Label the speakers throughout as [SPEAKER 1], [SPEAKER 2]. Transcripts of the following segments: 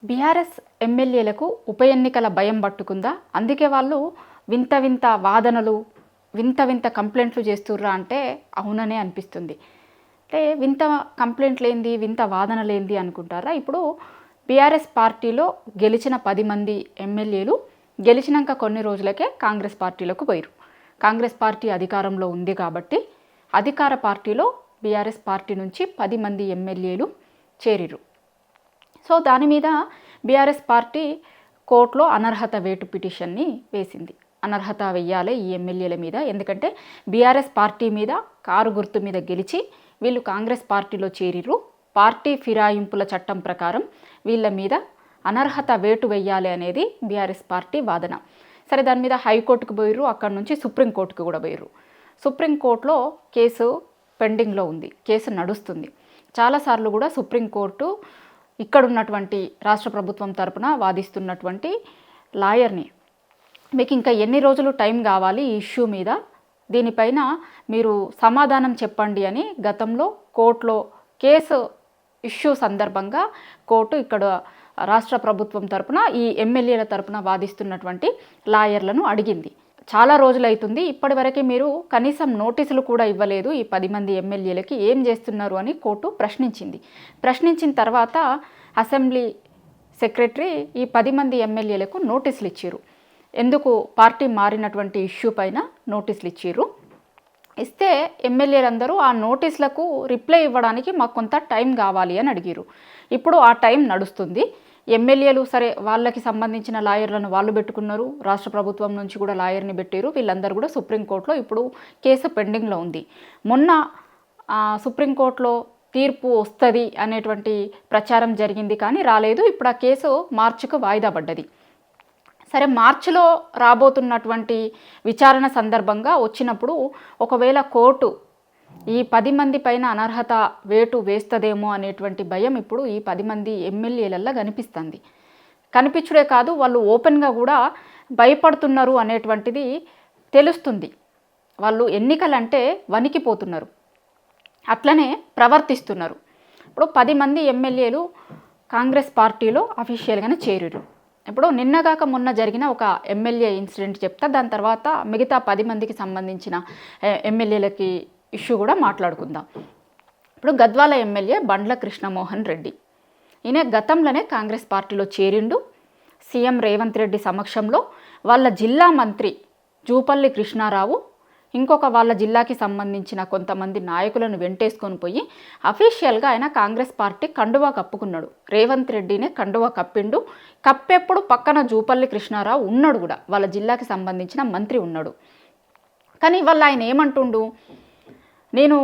[SPEAKER 1] BRS ఎమ్మెల్యేలకు ఉప ఎన్నికల భయం పట్టుకుందా? అందుకే వాళ్ళు వింత వింత వాదనలు, వింత వింత కంప్లైంట్లు చేస్తుర్రా అంటే అవుననే అనిపిస్తుంది. అంటే వింత కంప్లైంట్లేంది, వింత వాదనలేంది అనుకుంటారా? ఇప్పుడు బీఆర్ఎస్ పార్టీలో గెలిచిన 10 మంది ఎమ్మెల్యేలు గెలిచినాక కొన్ని రోజులకే కాంగ్రెస్ పార్టీలోకి పోయారు. కాంగ్రెస్ పార్టీ అధికారంలో ఉంది కాబట్టి అధికార పార్టీలో బీఆర్ఎస్ పార్టీ నుంచి 10 మంది ఎమ్మెల్యేలు చేరిరు. సో దాని మీద బీఆర్ఎస్ పార్టీ కోర్టులో అనర్హత వేటు పిటిషన్ని వేసింది. అనర్హత వెయ్యాలి ఈ ఎమ్మెల్యేల మీద, ఎందుకంటే బీఆర్ఎస్ పార్టీ మీద కారు గుర్తు మీద గెలిచి వీళ్ళు కాంగ్రెస్ పార్టీలో చేరిరు. పార్టీ ఫిరాయింపుల చట్టం ప్రకారం వీళ్ళ మీద అనర్హత వేటు వెయ్యాలి అనేది బీఆర్ఎస్ పార్టీ వాదన. సరే, దాని మీద హైకోర్టుకు పోయిర్రు, అక్కడ నుంచి సుప్రీంకోర్టుకు కూడా పోయిర్రు. సుప్రీంకోర్టులో కేసు పెండింగ్లో ఉంది, కేసు నడుస్తుంది. చాలాసార్లు కూడా సుప్రీంకోర్టు ఇక్కడ ఉన్నటువంటి రాష్ట్ర ప్రభుత్వం తరపున వాదిస్తున్నటువంటి లాయర్ని, మీకు ఇంకా ఎన్ని రోజులు టైం కావాలి ఈ ఇష్యూ మీద, దీనిపైన మీరు సమాధానం చెప్పండి అని గతంలో కోర్టులో కేసు ఇష్యూ సందర్భంగా కోర్టు ఇక్కడ రాష్ట్ర ప్రభుత్వం తరపున ఈ ఎమ్మెల్యేల తరపున వాదిస్తున్నటువంటి లాయర్లను అడిగింది. చాలా రోజులైతుంది, ఇప్పటివరకు మీరు కనీసం నోటీసులు కూడా ఇవ్వలేదు ఈ 10 మంది ఎమ్మెల్యేలకి, ఏం చేస్తున్నారు అని కోర్టు ప్రశ్నించింది. ప్రశ్నించిన తర్వాత అసెంబ్లీ సెక్రటరీ ఈ 10 మంది ఎమ్మెల్యేలకు నోటీసులు ఇచ్చారు. ఎందుకు పార్టీ మారినటువంటి ఇష్యూ పైన నోటీసులు ఇచ్చారు. ఇస్తే ఎమ్మెల్యేలందరూ ఆ నోటీసులకు రిప్లై ఇవ్వడానికి మాకు కొంత టైం కావాలి అని అడిగారు. ఇప్పుడు ఆ టైం నడుస్తుంది. ఎమ్మెల్యేలు సరే, వాళ్ళకి సంబంధించిన లాయర్లను వాళ్ళు పెట్టుకున్నారు, రాష్ట్ర ప్రభుత్వం నుంచి కూడా లాయర్ని పెట్టారు. వీళ్ళందరూ కూడా సుప్రీంకోర్టులో ఇప్పుడు కేసు పెండింగ్లో ఉంది. మొన్న సుప్రీంకోర్టులో తీర్పు వస్తుంది అనేటువంటి ప్రచారం జరిగింది, కానీ రాలేదు. ఇప్పుడు ఆ కేసు మార్చికు వాయిదా పడ్డది. సరే, మార్చిలో రాబోతున్నటువంటి విచారణ సందర్భంగా వచ్చినప్పుడు ఒకవేళ కోర్టు ఈ 10 మంది పైన అనర్హత వేటు వేస్తుందేమో అనేటువంటి భయం ఇప్పుడు ఈ 10 మంది ఎమ్మెల్యేలల్లో కనిపిస్తుంది. కనిపించుడే కాదు, వాళ్ళు ఓపెన్గా కూడా భయపడుతున్నారు అనేటువంటిది తెలుస్తుంది. వాళ్ళు ఎన్నికలంటే వణికిపోతున్నారు, అట్లనే ప్రవర్తిస్తున్నారు. ఇప్పుడు 10 మంది ఎమ్మెల్యేలు కాంగ్రెస్ పార్టీలో అఫీషియల్గానే చేరారు. ఇప్పుడు నిన్నగాక మొన్న జరిగిన ఒక ఎమ్మెల్యే ఇన్సిడెంట్ చెప్తా, దాని తర్వాత మిగతా 10 మందికి సంబంధించిన ఎమ్మెల్యేలకి ఇష్యూ కూడా మాట్లాడుకుందాం. ఇప్పుడు గద్వాల ఎమ్మెల్యే బండ్ల కృష్ణమోహన్ రెడ్డి, ఈయన గతంలోనే కాంగ్రెస్ పార్టీలో చేరిండు. సీఎం రేవంత్ రెడ్డి సమక్షంలో వాళ్ళ జిల్లా మంత్రి జూపల్లి కృష్ణారావు ఇంకొక వాళ్ళ జిల్లాకి సంబంధించిన కొంతమంది నాయకులను వెంటేసుకొని పోయి అఫీషియల్గా ఆయన కాంగ్రెస్ పార్టీ కండువా కప్పుకున్నాడు. రేవంత్ రెడ్డినే కండువా కప్పిండు. కప్పేప్పుడు పక్కన జూపల్లి కృష్ణారావు ఉన్నాడు కూడా, వాళ్ళ జిల్లాకి సంబంధించిన మంత్రి ఉన్నాడు. కానీ వాళ్ళ ఆయన ఏమంటుండు, నేను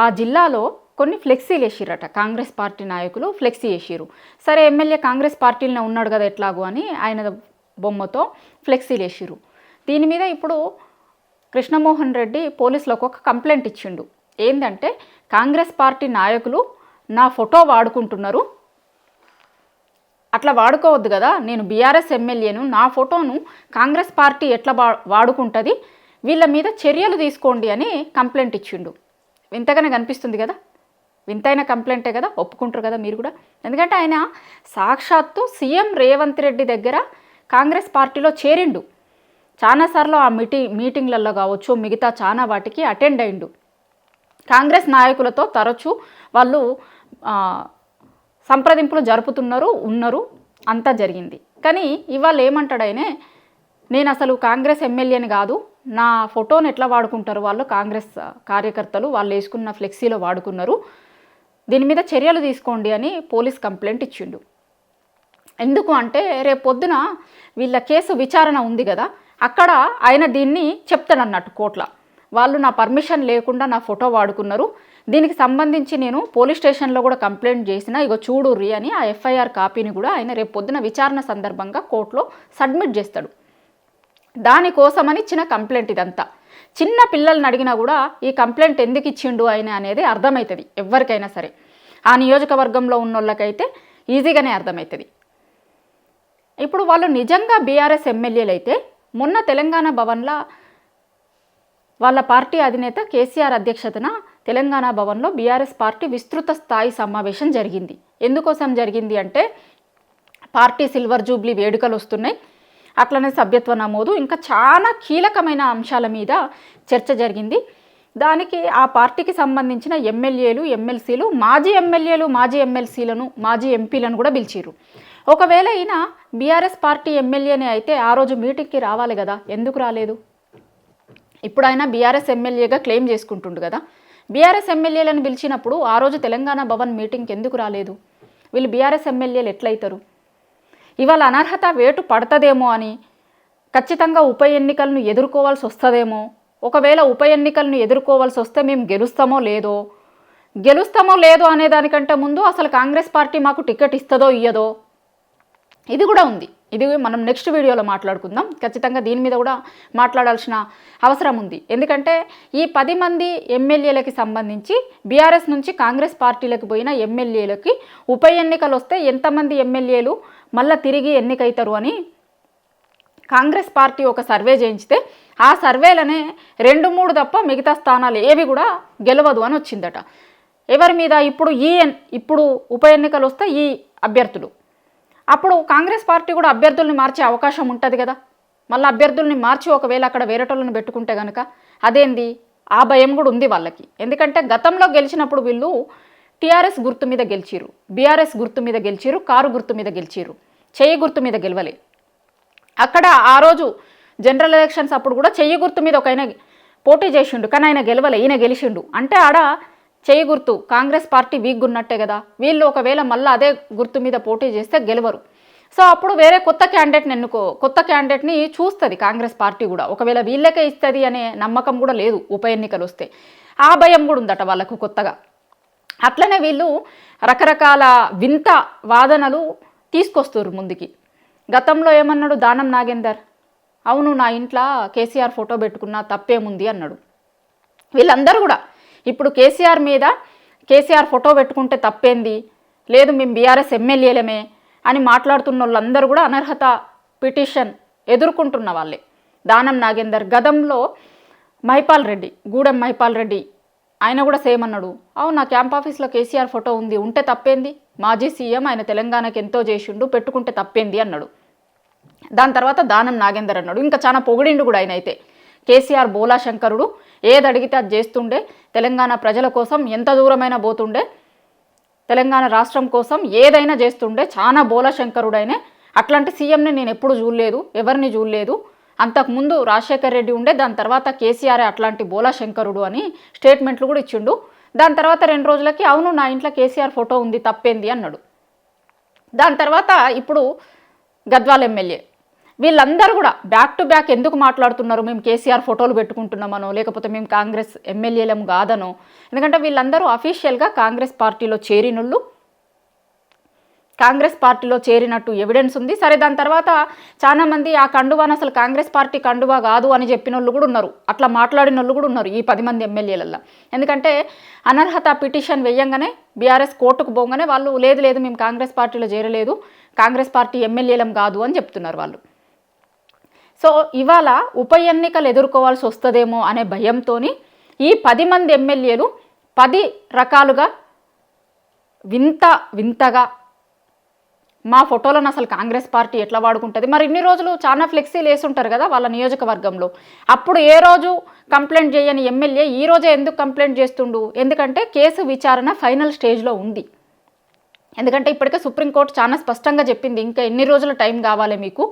[SPEAKER 1] ఆ జిల్లాలో కొన్ని ఫ్లెక్సీలు వేసిరట, కాంగ్రెస్ పార్టీ నాయకులు ఫ్లెక్సీ వేసిరు. సరే, ఎమ్మెల్యే కాంగ్రెస్ పార్టీలోనే ఉన్నాడు కదా ఎట్లాగో అని ఆయన బొమ్మతో ఫ్లెక్సీలు వేసిరు. దీని మీద ఇప్పుడు కృష్ణమోహన్ రెడ్డి పోలీసులకు ఒక కంప్లైంట్ ఇచ్చిండు. ఏంటంటే, కాంగ్రెస్ పార్టీ నాయకులు నా ఫోటో వాడుకుంటున్నారు, అట్లా వాడుకోవద్దు కదా, నేను బీఆర్ఎస్ ఎమ్మెల్యేను, నా ఫోటోను కాంగ్రెస్ పార్టీ ఎట్లా వాడుకుంటుంది, వీళ్ళ మీద చర్యలు తీసుకోండి అని కంప్లైంట్ ఇచ్చిండు. వింతగానే కనిపిస్తుంది కదా, వింతైన కంప్లైంటే కదా, ఒప్పుకుంటారు కదా మీరు కూడా. ఎందుకంటే ఆయన సాక్షాత్తు సీఎం రేవంత్ రెడ్డి దగ్గర కాంగ్రెస్ పార్టీలో చేరిండు. చాలాసార్లు ఆ మీటింగ్లలో కావచ్చు, మిగతా చాలా వాటికి అటెండ్ అయిండు. కాంగ్రెస్ నాయకులతో తరచూ వాళ్ళు సంప్రదింపులు ఉన్నారు, అంతా జరిగింది. కానీ ఇవాళ ఏమంటాడు ఆయనే, నేను అసలు కాంగ్రెస్ ఎమ్మెల్యేని కాదు, నా ఫోటోని ఎట్లా వాడుకుంటారు వాళ్ళు, కాంగ్రెస్ కార్యకర్తలు వాళ్ళు వేసుకున్న ఫ్లెక్సీలో వాడుకున్నారు, దీని మీద చర్యలు తీసుకోండి అని పోలీస్ కంప్లైంట్ ఇచ్చిండు. ఎందుకు అంటే, రేపు పొద్దున వీళ్ళ కేసు విచారణ ఉంది కదా, అక్కడ ఆయన దీన్ని చెప్తాడన్నట్టు కోర్టులో, వాళ్ళు నా పర్మిషన్ లేకుండా నా ఫోటో వాడుకున్నారు, దీనికి సంబంధించి నేను పోలీస్ స్టేషన్లో కూడా కంప్లైంట్ చేసిన, ఇగో చూడుర్రి అని ఆ ఎఫ్ఐఆర్ కాపీని కూడా ఆయన రేపు పొద్దున విచారణ సందర్భంగా కోర్టులో సబ్మిట్ చేస్తాడు. దానికోసమని ఇచ్చిన కంప్లైంట్ ఇదంతా. చిన్న పిల్లల్ని అడిగినా కూడా ఈ కంప్లైంట్ ఎందుకు ఇచ్చిండు ఆయన అనేది అర్థమవుతుంది ఎవరికైనా సరే. ఆ నియోజకవర్గంలో ఉన్న వాళ్ళకైతే ఈజీగానే అర్థమవుతుంది. ఇప్పుడు వాళ్ళు నిజంగా బీఆర్ఎస్ ఎమ్మెల్యేలు అయితే మొన్న తెలంగాణ భవన్లో వాళ్ళ పార్టీ అధినేత కేసీఆర్ అధ్యక్షతన తెలంగాణ భవన్లో బీఆర్ఎస్ పార్టీ విస్తృత స్థాయి సమావేశం జరిగింది. ఎందుకోసం జరిగింది అంటే, పార్టీ సిల్వర్ జూబ్లీ వేడుకలు వస్తున్నాయి, అట్లనే సభ్యత్వ నమోదు, ఇంకా చాలా కీలకమైన అంశాల మీద చర్చ జరిగింది. దానికి ఆ పార్టీకి సంబంధించిన ఎమ్మెల్యేలు, ఎమ్మెల్సీలు, మాజీ ఎమ్మెల్యేలు, మాజీ ఎమ్మెల్సీలను, మాజీ ఎంపీలను కూడా పిలిచిర్రు. ఒకవేళ ఈయన బీఆర్ఎస్ పార్టీ ఎమ్మెల్యేనే అయితే ఆ రోజు మీటింగ్కి రావాలి కదా, ఎందుకు రాలేదు? ఇప్పుడు ఆయన బీఆర్ఎస్ ఎమ్మెల్యేగా క్లెయిమ్ చేసుకుంటుండు కదా. బీఆర్ఎస్ ఎమ్మెల్యేలను పిలిచినప్పుడు ఆ రోజు తెలంగాణ భవన్ మీటింగ్కి ఎందుకు రాలేదు? వీళ్ళు బీఆర్ఎస్ ఎమ్మెల్యేలు ఎట్లయితారు? ఇవాళ అనర్హత వేటు పడుతుందేమో అని, ఖచ్చితంగా ఉప ఎన్నికలను ఎదుర్కోవాల్సి వస్తుందేమో, ఒకవేళ ఉప ఎన్నికలను ఎదుర్కోవాల్సి వస్తే మేము గెలుస్తామో లేదో అనే దానికంటే ముందు అసలు కాంగ్రెస్ పార్టీ మాకు టికెట్ ఇస్తుందో ఇయ్యదో ఇది కూడా ఉంది. ఇది మనం నెక్స్ట్ వీడియోలో మాట్లాడుకుందాం. ఖచ్చితంగా దీని మీద కూడా మాట్లాడాల్సిన అవసరం ఉంది. ఎందుకంటే ఈ 10 మంది ఎమ్మెల్యేలకి సంబంధించి బీఆర్ఎస్ నుంచి కాంగ్రెస్ పార్టీలకు పోయిన ఎమ్మెల్యేలకి ఉప ఎన్నికలు వస్తే ఎంతమంది ఎమ్మెల్యేలు మళ్ళీ తిరిగి ఎన్నికైతారు అని కాంగ్రెస్ పార్టీ ఒక సర్వే చేయించితే ఆ సర్వేలనే 2-3 తప్ప మిగతా స్థానాలు ఏవి కూడా గెలవదు అని వచ్చిందట. ఎవరి మీద? ఇప్పుడు ఉప ఎన్నికలు వస్తే ఈ అభ్యర్థులు. అప్పుడు కాంగ్రెస్ పార్టీ కూడా అభ్యర్థుల్ని మార్చే అవకాశం ఉంటుంది కదా. మళ్ళీ అభ్యర్థుల్ని మార్చి ఒకవేళ అక్కడ వేరేటోళ్ళని పెట్టుకుంటే కనుక అదేంది? ఆ భయం కూడా ఉంది వాళ్ళకి. ఎందుకంటే గతంలో గెలిచినప్పుడు వీళ్ళు టీఆర్ఎస్ గుర్తు మీద గెలిచిరు, బీఆర్ఎస్ గుర్తు మీద గెలిచిరు, కారు గుర్తు మీద గెలిచిరు, చెయ్యి గుర్తు మీద గెలవలే. అక్కడ ఆ రోజు జనరల్ ఎలక్షన్స్ అప్పుడు కూడా చెయ్యి గుర్తు మీద ఒక ఆయన పోటీ చేసిండు, కానీ ఆయన గెలవలే, ఈయన గెలిచిండు. అంటే ఆడ చెయ్యి గుర్తు కాంగ్రెస్ పార్టీ వీక్ ఉన్నట్టే కదా. వీళ్ళు ఒకవేళ మళ్ళీ అదే గుర్తు మీద పోటీ చేస్తే గెలవరు. సో అప్పుడు వేరే కొత్త క్యాండిడేట్ని చూస్తుంది కాంగ్రెస్ పార్టీ కూడా. ఒకవేళ వీళ్ళకే ఇస్తుంది అనే నమ్మకం కూడా లేదు ఉప ఎన్నికలు వస్తే. ఆ భయం కూడా ఉందట వాళ్ళకు కొత్తగా. అట్లనే వీళ్ళు రకరకాల వింత వాదనలు తీసుకొస్తారు ముందుకి. గతంలో ఏమన్నాడు దానం నాగేందర్? అవును, నా ఇంట్లో కేసీఆర్ ఫోటో పెట్టుకున్నా తప్పేముంది అన్నాడు. వీళ్ళందరూ కూడా ఇప్పుడు కేసీఆర్ ఫోటో పెట్టుకుంటే తప్పేంది, లేదు మేము బీఆర్ఎస్ ఎమ్మెల్యేలమే అని మాట్లాడుతున్న వాళ్ళందరూ కూడా అనర్హత పిటిషన్ ఎదుర్కొంటున్న వాళ్ళే. దానం నాగేందర్, గతంలో గూడెం మహిపాల్ రెడ్డి ఆయన కూడా సేమ్ అన్నాడు. అవును, నా క్యాంప్ ఆఫీస్లో కేసీఆర్ ఫోటో ఉంది, ఉంటే తప్పేంది, మాజీ సీఎం, ఆయన తెలంగాణకి ఎంతో చేసిండు, పెట్టుకుంటే తప్పేంది అన్నాడు. దాని తర్వాత దానం నాగేందర్ అన్నాడు. ఇంకా చాలా పొగిడిండు కూడా ఆయన అయితే. కేసీఆర్ బోలా శంకరుడు, ఏది అడిగితే అది చేస్తుండే, తెలంగాణ ప్రజల కోసం ఎంత దూరమైనా పోతుండే, తెలంగాణ రాష్ట్రం కోసం ఏదైనా చేస్తుండే, చాలా బోలా శంకరుడైనే. అట్లాంటి సీఎంని నేను ఎప్పుడు చూడలేదు, ఎవరిని చూడలేదు. అంతకుముందు రాజశేఖర్ రెడ్డి ఉండే, దాని తర్వాత కేసీఆర్ అట్లాంటి బోలా శంకరుడు అని స్టేట్మెంట్లు కూడా ఇచ్చిండు. దాని తర్వాత 2 రోజులకి అవును నా ఇంట్లో కేసీఆర్ ఫోటో ఉంది తప్పేంది అన్నాడు. దాని తర్వాత ఇప్పుడు గద్వాల్ ఎమ్మెల్యే, వీళ్ళందరూ కూడా బ్యాక్ టు బ్యాక్ ఎందుకు మాట్లాడుతున్నారు, మేము కేసీఆర్ ఫోటోలు పెట్టుకుంటున్నామనో, లేకపోతే మేము కాంగ్రెస్ ఎమ్మెల్యేలం కాదనో. ఎందుకంటే వీళ్ళందరూ అఫీషియల్గా కాంగ్రెస్ పార్టీలో చేరినోళ్ళు, కాంగ్రెస్ పార్టీలో చేరినట్టు ఎవిడెన్స్ ఉంది. సరే, దాని తర్వాత చాలామంది ఆ కండువాను అసలు కాంగ్రెస్ పార్టీ కండువా కాదు అని చెప్పిన వాళ్ళు కూడా ఉన్నారు, అట్లా మాట్లాడిన వాళ్ళు కూడా ఉన్నారు ఈ 10 మంది ఎమ్మెల్యేలల్లో. ఎందుకంటే అనర్హత పిటిషన్ వేయంగానే బీఆర్ఎస్ కోర్టుకు పోగానే వాళ్ళు లేదు మేము కాంగ్రెస్ పార్టీలో చేరలేదు, కాంగ్రెస్ పార్టీ ఎమ్మెల్యేలం కాదు అని చెప్తున్నారు వాళ్ళు. సో ఇవాళ ఉప ఎన్నికలు ఎదుర్కోవాల్సి వస్తుందేమో అనే భయంతో ఈ 10 మంది ఎమ్మెల్యేలు 10 రకాలుగా వింతగా మా ఫోటోలను అసలు కాంగ్రెస్ పార్టీ ఎట్లా వాడుకుంటుంది. మరి ఇన్ని రోజులు చాలా ఫ్లెక్సీలు వేసుంటారు కదా వాళ్ళ నియోజకవర్గంలో, అప్పుడు ఏ రోజు కంప్లైంట్ చేయని ఎమ్మెల్యే ఈ రోజే ఎందుకు కంప్లైంట్ చేస్తుండు? ఎందుకంటే కేసు విచారణ ఫైనల్ స్టేజ్లో ఉంది. ఎందుకంటే ఇప్పటికే సుప్రీంకోర్టు చాలా స్పష్టంగా చెప్పింది, ఇంకా ఎన్ని రోజుల టైం కావాలి మీకు,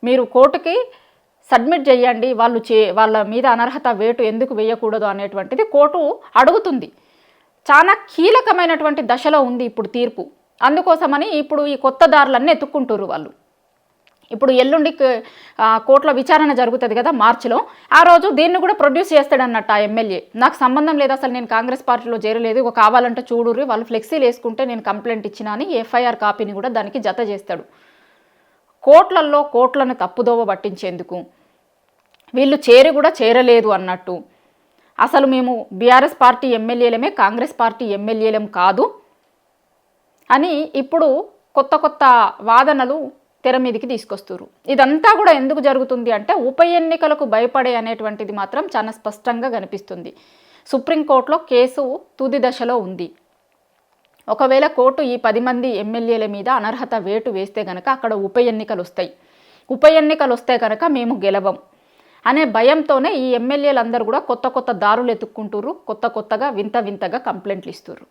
[SPEAKER 1] మీరు కోర్టుకి సబ్మిట్ చేయండి, వాళ్ళ మీద అనర్హత వేటు ఎందుకు వేయకూడదు అనేటువంటిది కోర్టు అడుగుతుంది. చాలా కీలకమైనటువంటి దశలో ఉంది ఇప్పుడు తీర్పు. అందుకోసమని ఇప్పుడు ఈ కొత్త దారులన్నీ ఎత్తుక్కుంటారు వాళ్ళు. ఇప్పుడు ఎల్లుండి కోర్టులో విచారణ జరుగుతుంది కదా మార్చిలో, ఆ రోజు దీన్ని కూడా ప్రొడ్యూస్ చేస్తాడన్నట్టు ఆ ఎమ్మెల్యే. నాకు సంబంధం లేదు, అసలు నేను కాంగ్రెస్ పార్టీలో చేరలేదు, కావాలంటే చూడుర్రి వాళ్ళు ఫ్లెక్సీలు వేసుకుంటే నేను కంప్లైంట్ ఇచ్చినా అని ఎఫ్ఐఆర్ కాపీని కూడా దానికి జత చేస్తాడు. కోట్లను తప్పుదోవ పట్టించేందుకు వీళ్ళు చేరి కూడా చేరలేదు అన్నట్టు, అసలు మేము బీఆర్ఎస్ పార్టీ ఎమ్మెల్యేలమే, కాంగ్రెస్ పార్టీ ఎమ్మెల్యేలం కాదు అని ఇప్పుడు కొత్త వాదనలు తెర మీదకి తీసుకొస్తారు. ఇదంతా కూడా ఎందుకు జరుగుతుంది అంటే ఉప ఎన్నికలకు భయపడే అనేటువంటిది మాత్రం చాలా స్పష్టంగా కనిపిస్తుంది. సుప్రీంకోర్టులో కేసు తుది దశలో ఉంది. ఒకవేళ కోర్టు ఈ 10 మంది ఎమ్మెల్యేల మీద అనర్హత వేటు వేస్తే కనుక అక్కడ ఉప ఎన్నికలు వస్తాయి. ఉప ఎన్నికలు వస్తే కనుక మేము గెలవం అనే భయంతోనే ఈ ఎమ్మెల్యేలందరూ కూడా కొత్త కొత్త దారులు ఎత్తుక్కుంటుర్రు, కొత్తగా వింత వింతగా కంప్లైంట్లు ఇస్తుర్రు.